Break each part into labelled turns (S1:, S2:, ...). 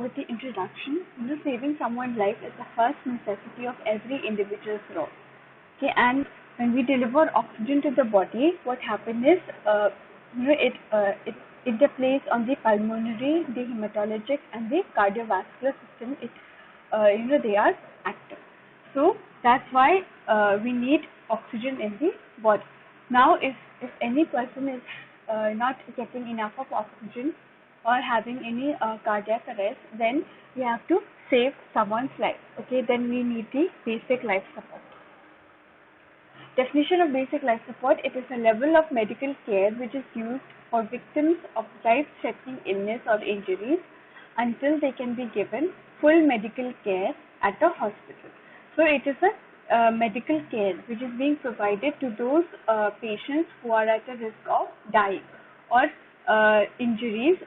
S1: with the introduction. Saving someone's life is the first necessity of every individual's role. Okay, and when we deliver oxygen to the body, what happens is, it interplays on the pulmonary, the hematologic, and the cardiovascular system. They are active. So that's why we need oxygen in the body. Now, if any person is not getting enough of oxygen or having any cardiac arrest, then we have to save someone's life. Okay, then we need the basic life support. Definition of basic life support: it is a level of medical care which is used for victims of life-threatening illness or injuries until they can be given full medical care at a hospital. So it is a medical care which is being provided to those patients who are at a risk of dying or injuries.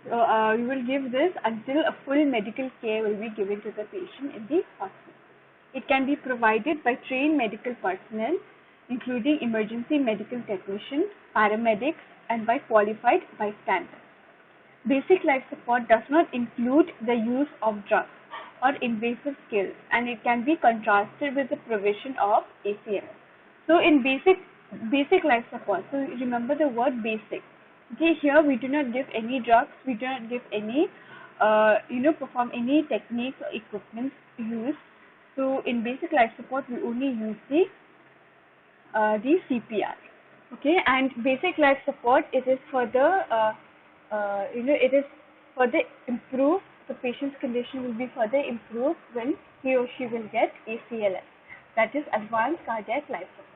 S1: So we will give this until a full medical care will be given to the patient in the hospital. It can be provided by trained medical personnel, including emergency medical technicians, paramedics, and by qualified bystanders. Basic life support does not include the use of drugs or invasive skills, and it can be contrasted with the provision of ACLS. So in basic life support, so remember the word basic. Okay, here we do not give any drugs, we do not give any, perform any techniques or equipment used. So in basic life support, we only use the CPR. Okay, and basic life support, it is further, it is further improved. The patient's condition will be further improved when he or she will get ACLS, that is Advanced Cardiac Life Support.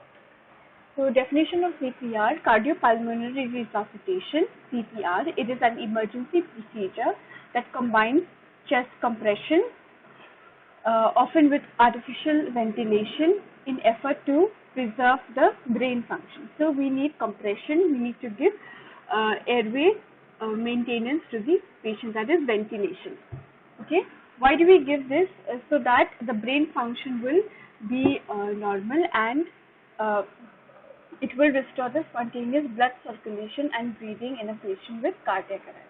S1: So definition of CPR: cardiopulmonary resuscitation, CPR. It is an emergency procedure that combines chest compression, often with artificial ventilation, in effort to preserve the brain function. So we need compression, we need to give airway maintenance to the patient, that is ventilation. Okay, why do we give this? So that the brain function will be normal, and it will restore the spontaneous blood circulation and breathing in a patient with cardiac arrest.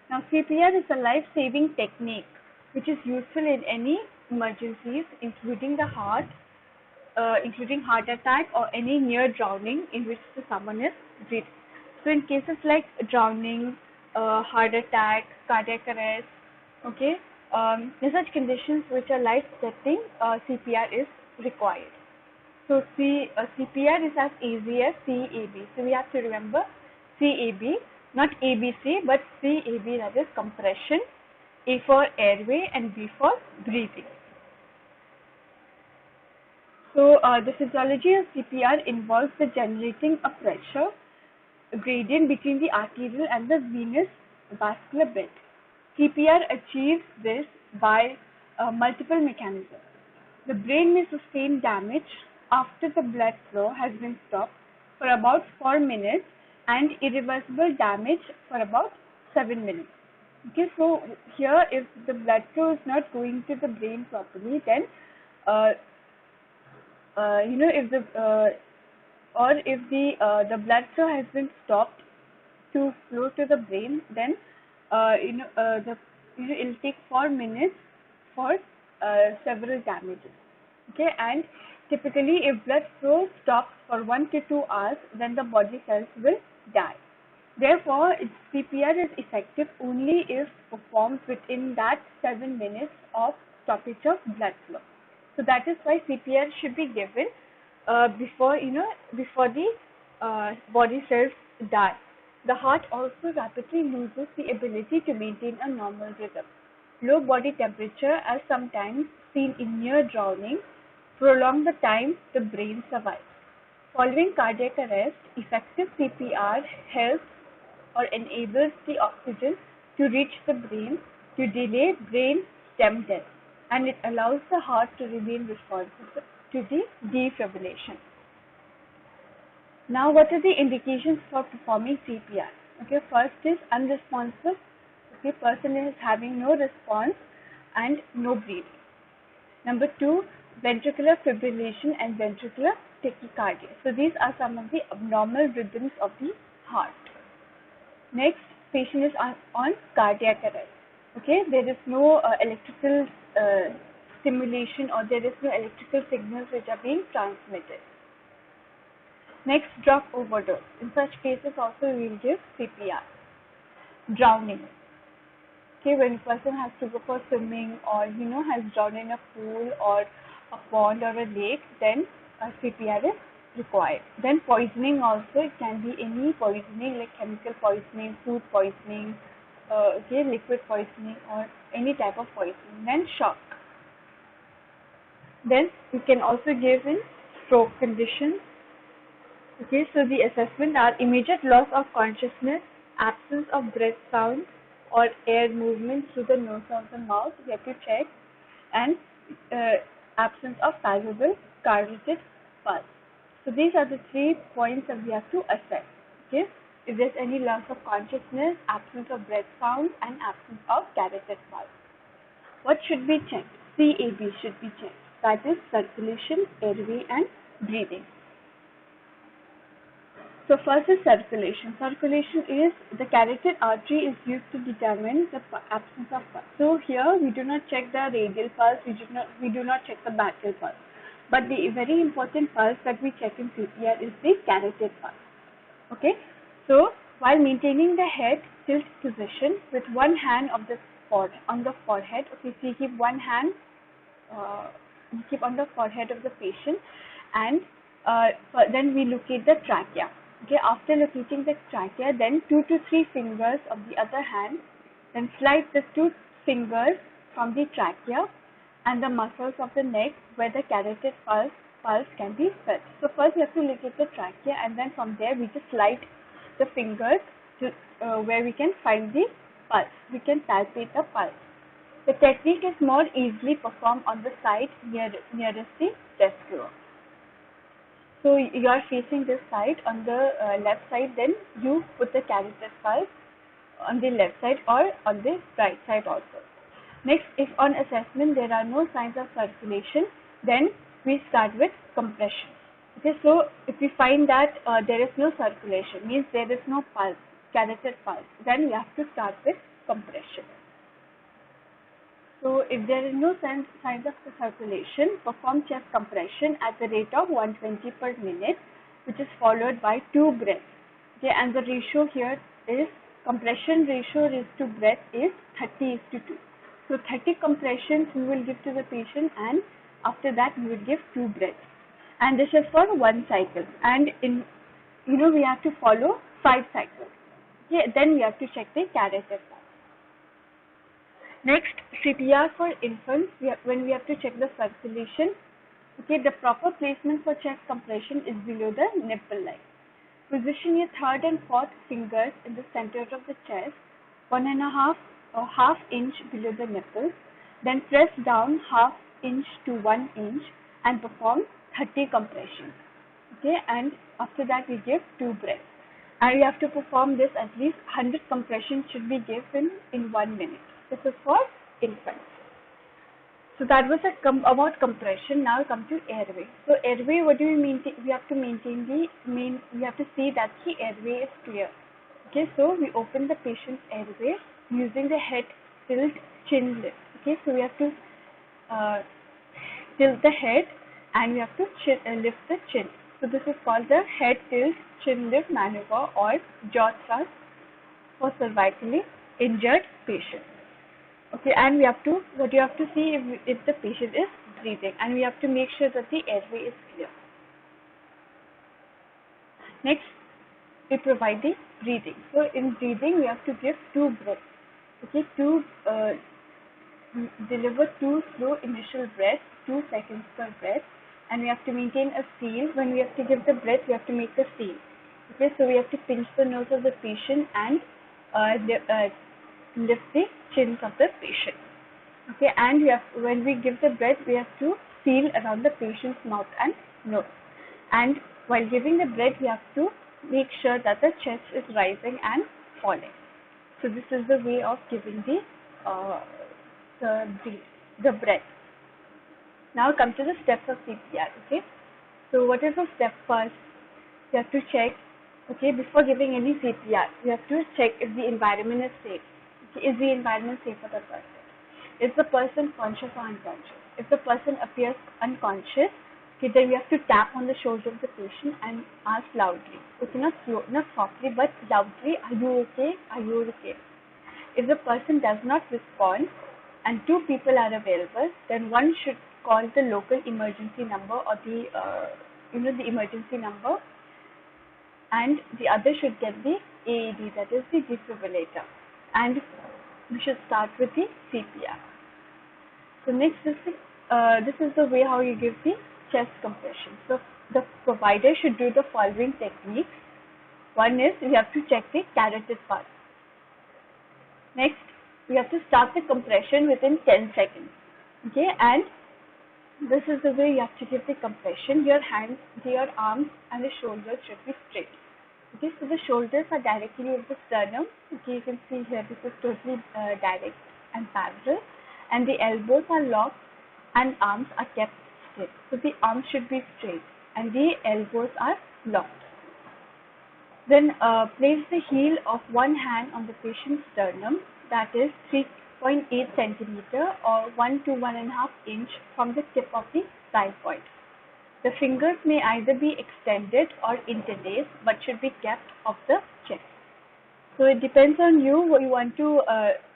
S1: Now, CPR is a life-saving technique which is useful in any emergencies, including heart attack or any near drowning in which someone is breathing. So, in cases like drowning, heart attack, cardiac arrest, okay, in such conditions which are life-threatening, CPR is required. So CPR is as easy as CAB. So we have to remember CAB, not ABC, but CAB, that is compression, A for airway, and B for breathing. So the physiology of CPR involves the generating a pressure gradient between the arterial and the venous vascular bed. CPR achieves this by multiple mechanisms. The brain may sustain damage after the blood flow has been stopped for about 4 minutes and irreversible damage for about 7 minutes. Okay, so here if the blood flow is not going to the brain properly, then if the blood flow has been stopped to flow to the brain, then it will take 4 minutes for several damages. Okay, and typically if blood flow stops for 1 to 2 hours, then the body cells will die. Therefore, CPR is effective only if performed within that 7 minutes of stoppage of blood flow. So that is why CPR should be given before the body cells die. The heart also rapidly loses the ability to maintain a normal rhythm. Low body temperature, as sometimes seen in near drowning, prolong the time the brain survives. Following cardiac arrest, effective CPR helps or enables the oxygen to reach the brain to delay brain stem death, and it allows the heart to remain responsive to the defibrillation. Now, what are the indications for performing CPR? Okay, first is unresponsive. Okay, person is having no response and no breathing. Number 2, ventricular fibrillation and ventricular tachycardia. So these are some of the abnormal rhythms of the heart. Next, patient is on cardiac arrest. Okay, there is no electrical stimulation, or there is no electrical signals which are being transmitted. Next, drug overdose. In such cases also we will give CPR. Drowning. Okay, when a person has to go for swimming, or has drowned in a pool or a pond or a lake, then CPR is required. Then poisoning also, it can be any poisoning like chemical poisoning, food poisoning, okay, liquid poisoning, or any type of poisoning. Then shock. Then you can also give in stroke conditions. Okay, so the assessment are immediate loss of consciousness, absence of breath sound or air movement through the nose or the mouth, we have to check, and absence of palpable carotid pulse. So these are the 3 points that we have to assess. Okay, if there's any loss of consciousness, absence of breath sound, and absence of carotid pulse. What should be checked? CAB should be checked. That is circulation, airway, and breathing. So first is circulation. Circulation is the carotid artery is used to determine the absence of pulse. So here we do not check the radial pulse, we do not check the brachial pulse. But the very important pulse that we check in CPR is the carotid pulse. Okay. So while maintaining the head tilt position with one hand on the forehead. Okay, so you keep one hand on the forehead of the patient, and then we locate the trachea. Okay, after locating the trachea, then 2 to 3 fingers of the other hand, then slide the 2 fingers from the trachea and the muscles of the neck where the carotid pulse can be felt. So first we have to locate the trachea, and then from there we just slide the fingers to where we can find the pulse. We can palpate the pulse. The technique is more easily performed on the side nearest the chest grove. So you are facing this side on the left side, then you put the carotid pulse on the left side or on the right side also. Next, if on assessment there are no signs of circulation, then we start with compression. Okay, so if we find that there is no circulation, means there is no pulse, carotid pulse, then we have to start with compression. So if there is no signs of circulation, perform chest compression at the rate of 120 per minute, which is followed by 2 breaths. Okay, and the ratio here is compression ratio to breath is 30:2. So 30 compressions we will give to the patient, and after that we will give 2 breaths. And this is for 1 cycle. And we have to follow 5 cycles. Okay, then we have to check the carotid pulse. Next, CPR for infants, when we have to check the circulation. Okay, the proper placement for chest compression is below the nipple line. Position your 3rd and 4th fingers in the center of the chest, 1.5 or half inch below the nipples. Then press down half inch to 1 inch and perform 30 compressions. Okay, and after that we give 2 breaths. And we have to perform this at least 100 compressions should be given in 1 minute. This is for infants. So that was about compression. Now come to airway. So airway, what do we maintain? We have to we have to see that the airway is clear. Okay, so we open the patient's airway using the head tilt chin lift. Okay, so we have to tilt the head, and we have to lift the chin. So this is called the head tilt chin lift maneuver, or jaw thrust for cervically injured patients. Okay, and what you have to see if the patient is breathing, and we have to make sure that the airway is clear. Next, we provide the breathing. So in breathing, we have to give 2 breaths. Okay, deliver 2 slow initial breaths, 2 seconds per breath, and we have to maintain a seal. When we have to give the breath, we have to make a seal. Okay, so we have to pinch the nose of the patient and lift the chins of the patient. Okay, and when we give the breath, we have to seal around the patient's mouth and nose. And while giving the breath, we have to make sure that the chest is rising and falling. So this is the way of giving the breath. Now come to the steps of CPR. Okay, so what is the step first? You have to check. Okay, before giving any CPR, you have to check if the environment is safe. Okay, is the environment safe for the person? Is the person conscious or unconscious? If the person appears unconscious, okay, then we have to tap on the shoulder of the patient and ask loudly. Okay, not softly, but loudly. Are you okay? Are you okay? If the person does not respond and two people are available, then one should call the local emergency number or the emergency number, and the other should get the AED, that is the defibrillator, and we should start with the CPR. So next is this is the way how you give the chest compression. So the provider should do the following techniques. One is you have to check the carotid part. Next, we have to start the compression within 10 seconds. Okay, and this is the way you have to give the compression. Your hands, your arms, and the shoulders should be straight. Okay, so the shoulders are directly over the sternum. Okay, you can see here this is totally direct and parallel, and the elbows are locked and arms are kept straight. So the arms should be straight and the elbows are locked. Then place the heel of one hand on the patient's sternum, that is 3.8 centimeter or 1 to 1.5 inch from the tip of the thigh point. The fingers may either be extended or interlaced, but should be kept off the chest. So it depends on you. You want to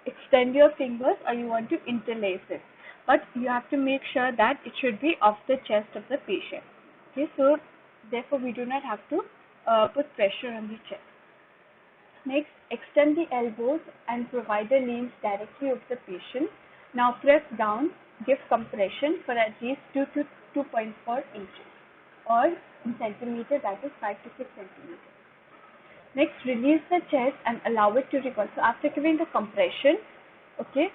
S1: extend your fingers or you want to interlace it, but you have to make sure that it should be off the chest of the patient. Okay, so therefore we do not have to put pressure on the chest. Next, extend the elbows and provider leans directly over the patient. Now press down, give compression for at least 2 to 2.4 inches or in centimeter, that is 5 to 6 centimeters. Next, release the chest and allow it to recoil. So after giving the compression, okay,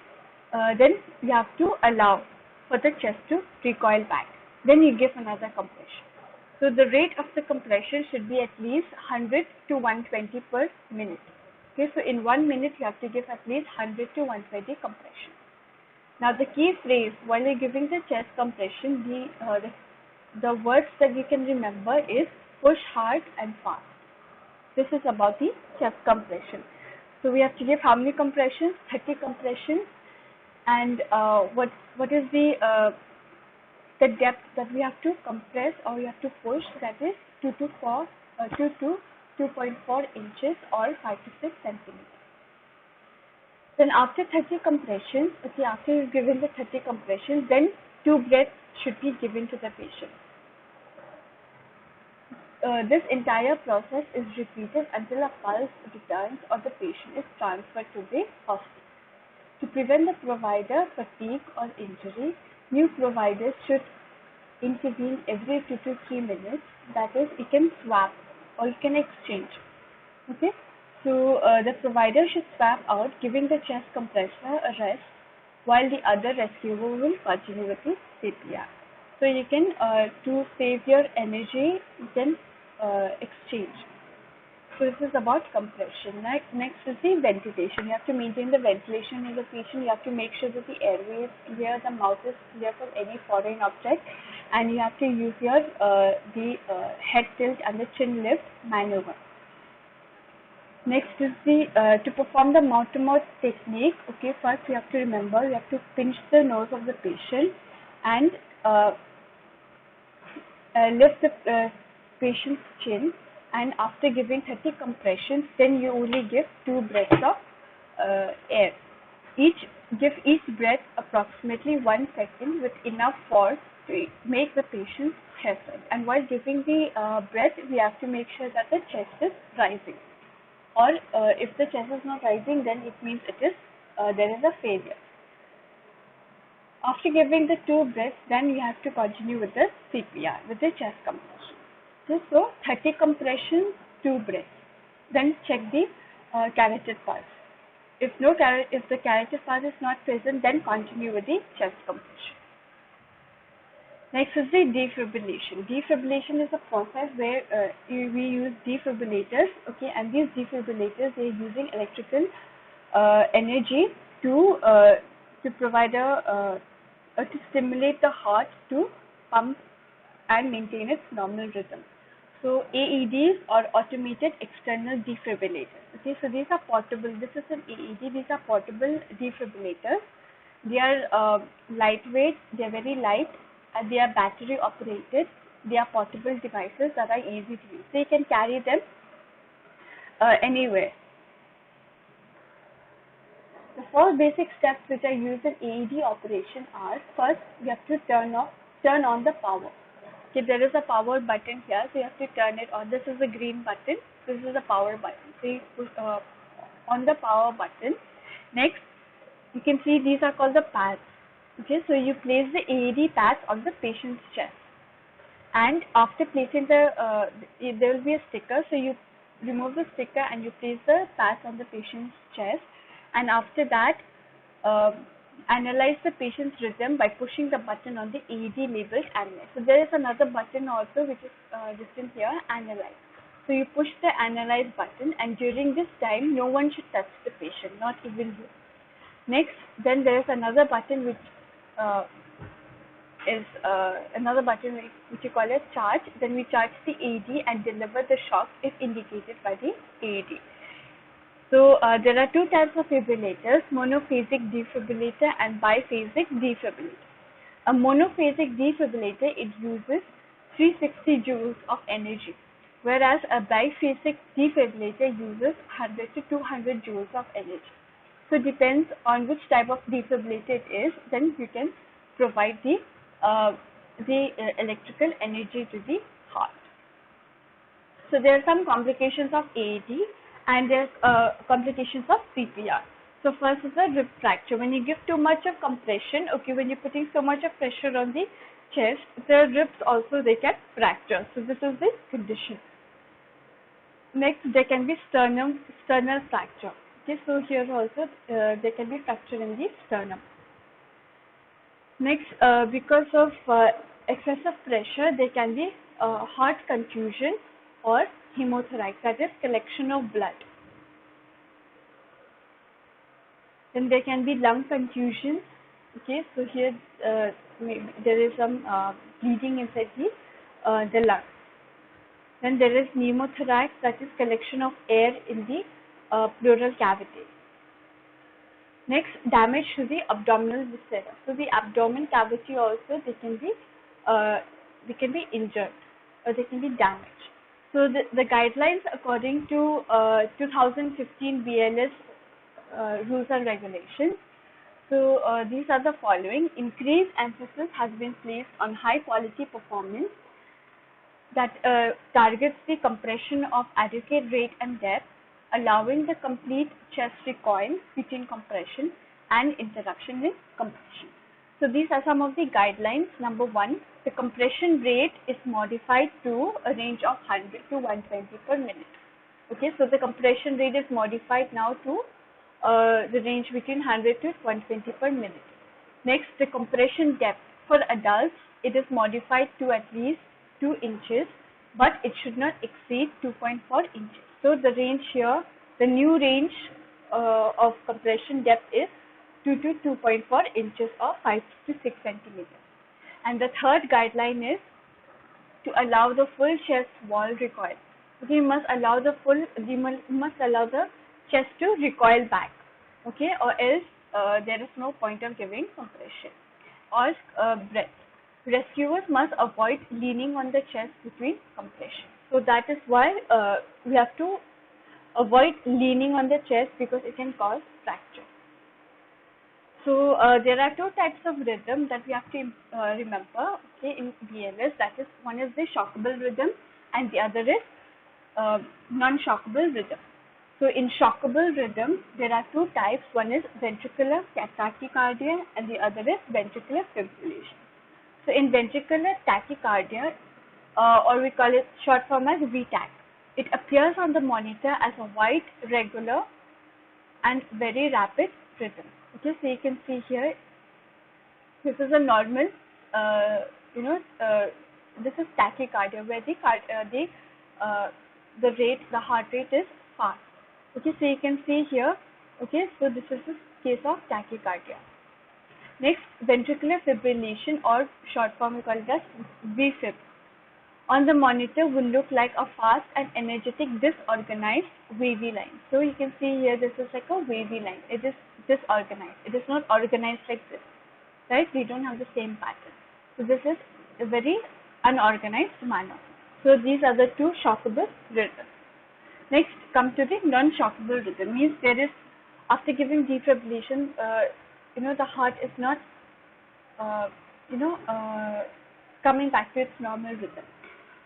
S1: then you have to allow for the chest to recoil back. Then you give another compression. So the rate of the compression should be at least 100 to 120 per minute. Okay, so in 1 minute you have to give at least 100 to 120 compression. Now the key phrase while you're giving the chest compression, the words that you can remember is push hard and fast. This is about the chest compression. So we have to give how many compressions? 30 compressions. And what is the depth that we have to compress or we have to push, that is 2 to 2.4 inches or 5 to 6 centimeters. Then after 30 compressions, okay, after you've given the 30 compressions, then 2 breaths should be given to the patient. This entire process is repeated until a pulse returns or the patient is transferred to the hospital. To prevent the provider fatigue or injury, new providers should intervene every 2 to 3 minutes. That is, you can swap or you can exchange. Okay, so the provider should swap out, giving the chest compressor a rest while the other rescuer will continue with the CPR. So you can to save your energy, you can exchange. So this is about compression. Next is the ventilation. You have to maintain the ventilation in the patient. You have to make sure that the airway is clear, the mouth is clear from any foreign object, and you have to use your head tilt and the chin lift maneuver. Next is the to perform the mouth-to-mouth technique. Okay, first you have to remember you have to pinch the nose of the patient and lift the patient's chin. And after giving 30 compressions, then you only give 2 breaths of air. Give each breath approximately 1 second with enough force to make the patient's chest rise. And while giving the breath, we have to make sure that the chest is rising. Or if the chest is not rising, then it means there is a failure. After giving the 2 breaths, then you have to continue with the CPR, with the chest compression. So 30 compressions, 2 breaths. Then check the carotid pulse. If the carotid pulse is not present, then continue with the chest compression. Next is the defibrillation. Defibrillation is a process where we use defibrillators. Okay, and these defibrillators, they are using electrical energy to provide to stimulate the heart to pump and maintain its normal rhythm. So AEDs or automated external defibrillators. Okay, so these are portable. This is an AED. These are portable defibrillators. They are lightweight. They are very light, and they are battery operated. They are portable devices that are easy to use. So you can carry them anywhere. The four basic steps which are used in AED operation are: first, you have to turn on the power. Okay, there is a power button here, so you have to turn it on. This is the green button. This is the power button. So you push on the power button. Next, you can see these are called the pads. Okay, so you place the AED pads on the patient's chest, and after placing there will be a sticker. So you remove the sticker and you place the pads on the patient's chest, and after that, uh, analyze the patient's rhythm by pushing the button on the AED labeled analyze. So there is another button also which is written here, analyze. So you push the analyze button, and during this time, no one should touch the patient, not even you. Next, then there is another button which uh, is another button which you call as charge. Then we charge the AED and deliver the shock if indicated by the AED. So there are two types of defibrillators: monophasic defibrillator and biphasic defibrillator. A monophasic defibrillator, it uses 360 joules of energy, whereas a biphasic defibrillator uses 100 to 200 joules of energy. So it depends on which type of defibrillator it is, then you can provide the electrical energy to the heart. So there are some complications of AED, and there are complications of CPR. So first is the rib fracture. When you give too much of compression, okay, when you're putting so much of pressure on the chest, the ribs also they can fracture. So this is the condition. Next, there can be sternal fracture. Okay, so here also there can be fracture in the sternum. Next, because of excessive pressure, there can be heart confusion or hemothorax, that is collection of blood. Then there can be lung confusion. Okay, so here there is some bleeding inside the lung. Then there is pneumothorax, that is collection of air in the pleural cavity. Next, damage to the abdominal viscera. So the abdomen cavity also they can be injured or they can be damaged. So the guidelines according to 2015 BLS rules and regulations. So these are the following: increased emphasis has been placed on high quality performance that targets the compression of adequate rate and depth, allowing the complete chest recoil between compression and interruption in compression. So these are some of the guidelines. Number one, the compression rate is modified to a range of 100 to 120 per minute. Okay, so the compression rate is modified now to the range between 100 to 120 per minute. Next, the compression depth for adults, it is modified to at least 2 inches, but it should not exceed 2.4 inches. So the range here, the new range of compression depth is 2 to 2.4 inches or 5 to 6 centimeters. And the third guideline is to allow the full chest wall recoil. Okay, you must allow the chest to recoil back. Okay, or else there is no point of giving compression. Or breath. Rescuers must avoid leaning on the chest between compression. So that is why we have to avoid leaning on the chest, because it can cause fracture. So there are two types of rhythm that we have to remember, okay, in BLS. That is, one is the shockable rhythm and the other is non-shockable rhythm. So in shockable rhythm, there are two types. One is ventricular tachycardia and the other is ventricular fibrillation. So in ventricular tachycardia, or we call it short form as VTAC, it appears on the monitor as a white, regular and very rapid rhythm. Okay, so you can see here, this is a normal, this is tachycardia, where the heart rate is fast. Okay, so you can see here, okay, so this is the case of tachycardia. Next, ventricular fibrillation, or short form we call it as VFib. on the monitor will look like a fast and energetic disorganized wavy line. So you can see here this is like a wavy line. It is disorganized. It is not organized like this, right? We don't have the same pattern. So this is a very unorganized manner. So these are the two shockable rhythms. Next, come to the non-shockable rhythm. Means there is, after giving defibrillation, the heart is not, uh, you know, uh, coming back to its normal rhythm.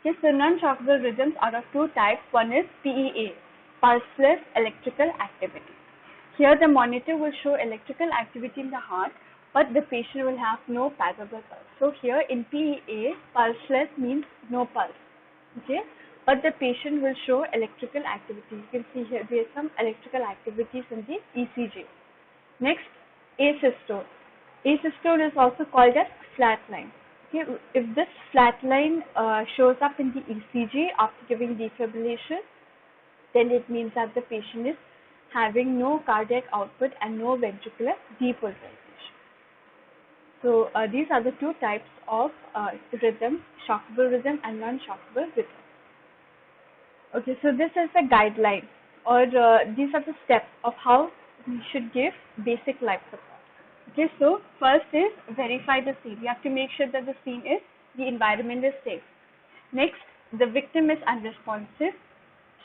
S1: Okay, so non-shockable rhythms are of two types. One is PEA, pulseless electrical activity. Here the monitor will show electrical activity in the heart, but the patient will have no palpable pulse. So here in PEA, pulseless means no pulse. Okay, but the patient will show electrical activity. You can see here there is some electrical activities in the ECG. Next, asystole. Asystole is also called as flat line. Okay, if this flat line shows up in the ECG after giving defibrillation, then it means that the patient is having no cardiac output and no ventricular depolarization. So these are the two types of rhythm, shockable rhythm and non-shockable rhythm. Okay, so this is the guideline, or these are the steps of how we should give basic life support. Okay, so first is verify the scene. You have to make sure that the environment is safe. Next, the victim is unresponsive.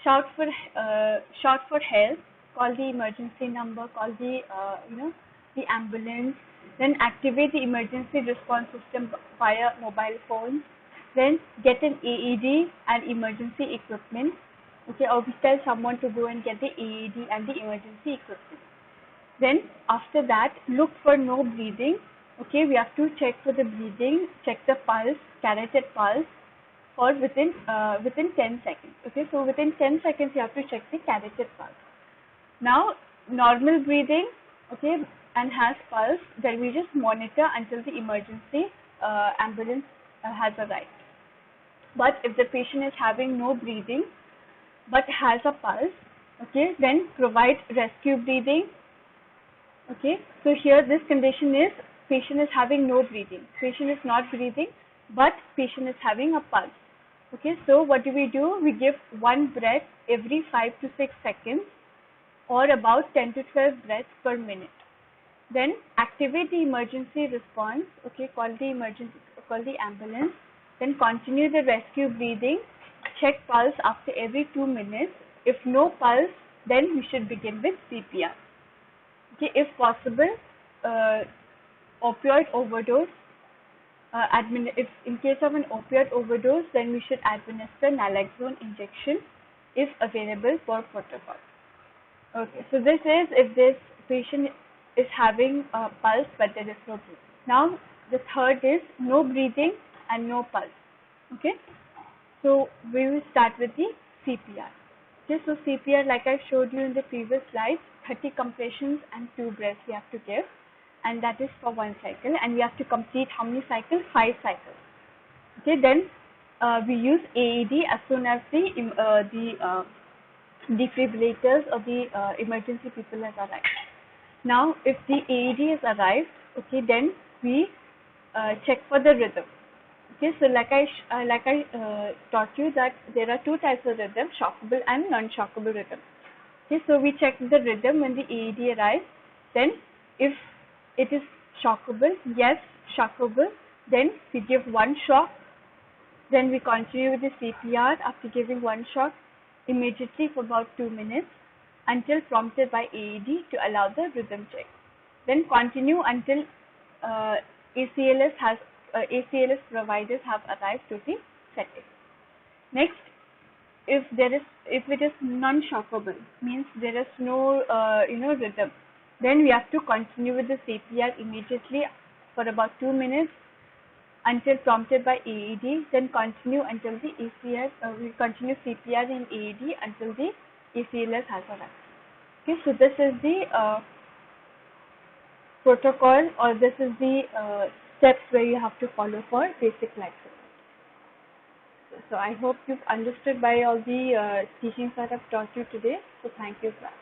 S1: Shout for help. Call the emergency number. Call the ambulance. Then activate the emergency response system via mobile phones. Then get an AED and emergency equipment. Okay, or we tell someone to go and get the AED and the emergency equipment. Then after that, look for no bleeding. Okay, we have to check for the bleeding, check the pulse, carotid pulse for within 10 seconds. Okay, so within 10 seconds you have to check the carotid pulse. Now normal breathing, okay, and has pulse, then we just monitor until the emergency ambulance has arrived. But if the patient is having no breathing but has a pulse, okay, then provide rescue breathing. Okay, so here this condition is patient is having no breathing, patient is not breathing, but patient is having a pulse. Okay, so what do? We give one breath every 5 to 6 seconds, or about 10 to 12 breaths per minute. Then activate the emergency response. Okay, call the ambulance. Then continue the rescue breathing. Check pulse after every 2 minutes. If no pulse, then we should begin with CPR. Okay, if possible, opioid overdose. If in case of an opioid overdose, then we should administer naloxone injection if available for protocol. Okay, so this is if this patient is having a pulse but there is no breathing. Now the third is no breathing and no pulse. Okay, so we will start with the CPR. Okay, so CPR, like I showed you in the previous slide, 30 compressions and 2 breaths we have to give, and that is for one cycle, and we have to complete how many cycles? 5 cycles. Okay, then we use AED as soon as the defibrillators or the emergency people has arrived. Now, if the AED has arrived, okay, then we check for the rhythm. Okay, so like I taught you that there are two types of rhythm, shockable and non-shockable rhythm. Okay, so we check the rhythm when the AED arrives. Then if it is shockable, yes, shockable, then we give one shock. Then we continue with the CPR after giving one shock immediately for about 2 minutes until prompted by AED to allow the rhythm check. Then continue until ACLS providers have arrived to the setting. Next, if it is non-shockable, means there is no rhythm, then we have to continue with the CPR immediately for about 2 minutes until prompted by AED. Then continue until the we continue CPR in AED until the ACLS has arrived. Okay, so this is the protocol, or this is the steps where you have to follow for basic life support. So I hope you've understood by all the teachings that I've taught you today. So thank you, class.